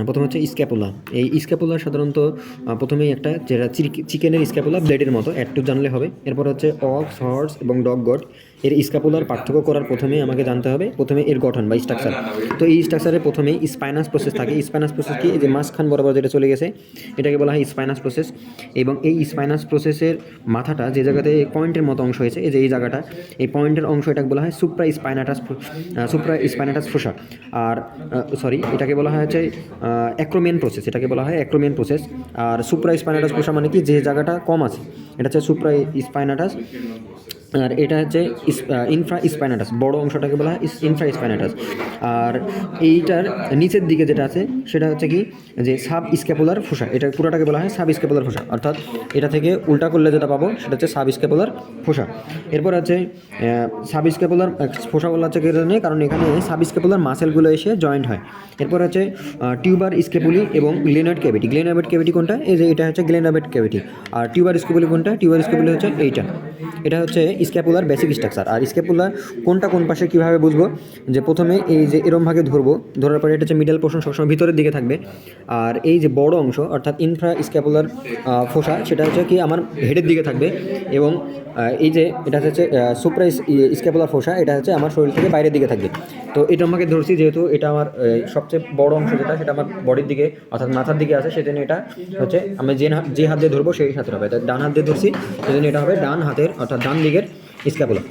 প্রথমে হচ্ছে স্ক্যাপুলা। এই স্ক্যাপুলা সাধারণত প্রথমেই একটা যেটা চিকেনের স্ক্যাপুলা ব্লেডের মতো একটু জানলে হবে। এরপর হচ্ছে অক্স, হর্স এবং ডগ গট এর স্ক্যাপুলার পার্থক্য করার প্রথমেই আমাকে জানতে হবে প্রথমে এর গঠন বা স্ট্রাকচার। তো এই স্ট্রাকচারে প্রথমেই স্পাইনাস প্রসেস থাকে। স্পাইনাস প্রসেস কি, এই যে মাঝখান বরাবর যেটা চলে গেছে এটাকে বলা হয় স্পাইনাস প্রসেস। এবং এই স্পাইনাস প্রসেসের মাথাটা যে জায়গাতে পয়েন্টের মতো অংশ হয়েছে, এই যে এই জায়গাটা, এই পয়েন্টের অংশ এটাকে বলা হয় সুপ্রা স্পাইনাটাস ফোসা। আর সরি, এটাকে বলা হয় হচ্ছে অ্যাক্রোমিয়ান প্রসেস, এটাকে বলা হয় অ্যাক্রোমিয়ান প্রসেস। আর সুপ্রা স্পাইনাটাস ফোসা মানে কি, যে জায়গাটা কম আছে এটা হচ্ছে সুপ্রা স্পাইনাটাস। আর এটা হচ্ছে ইনফ্রা স্পাইনাটাস, বড় অংশটাকে বলা হয় ইনফ্রা স্পাইনাটাস। আর এইটার নিচের দিকে যেটা আছে সেটা হচ্ছে কি, যে সাব স্ক্যাপুলার ফোসা, এটা পুরোটাকে বলা হয় সাব স্ক্যাপুলার ফোসা। অর্থাৎ এটা থেকে উল্টা করলে যেটা পাবো সেটা হচ্ছে সাব স্ক্যাপুলার ফোসা। এরপর হচ্ছে সাব স্ক্যাপুলার ফোসা বলা হচ্ছে কারণ এখানে সাব স্ক্যাপুলার মাসেলগুলো এসে জয়েন্ট হয়। এরপর হচ্ছে টিউবার স্ক্যাপুলি এবং গ্লেনয়েড ক্যাভিটি। গ্লেনয়েড ক্যাভিটি কোনটা, এই যে এটা হচ্ছে গ্লেনয়েড ক্যাভিটি। আর টিউবার স্ক্যাপুলি কোনটা, টিউবার স্ক্যাপুলি হচ্ছে এইটা। এটা হচ্ছে স্ক্যাপুলার বেসিক স্ট্রাকচার। আর স্ক্যাপুলার কোনটা কোন পাশে কীভাবে বুঝবো, যে প্রথমে এই যে এরম ভাগে ধরবো, ধরার পরে এটা হচ্ছে মিডল পোর্শন সবসময় ভিতরের দিকে থাকবে। আর এই যে বড় অংশ অর্থাৎ ইনফ্রা স্ক্যাপুলার ফোসা সেটা হচ্ছে কি আমার হেডের দিকে থাকবে। এবং এই যে এটা হচ্ছে সুপ্রা স্ক্যাপুলার ফোসা, এটা হচ্ছে আমার শরীর থেকে বাইরের দিকে থাকবে। তো এটা আমাকে ধরছি যেহেতু এটা আমার সবচেয়ে বড় অংশ, যেটা সেটা আমার বডির দিকে অর্থাৎ মাথার দিকে আছে, সেজন্য এটা হচ্ছে আমি যে হাত দিয়ে ধরবো সেই হাতের হবে। ডান হাত দিয়ে ধরছি সেজন্য এটা হবে ডান হাতের অর্থাৎ ডান দিকের স্ক্যাপুলা।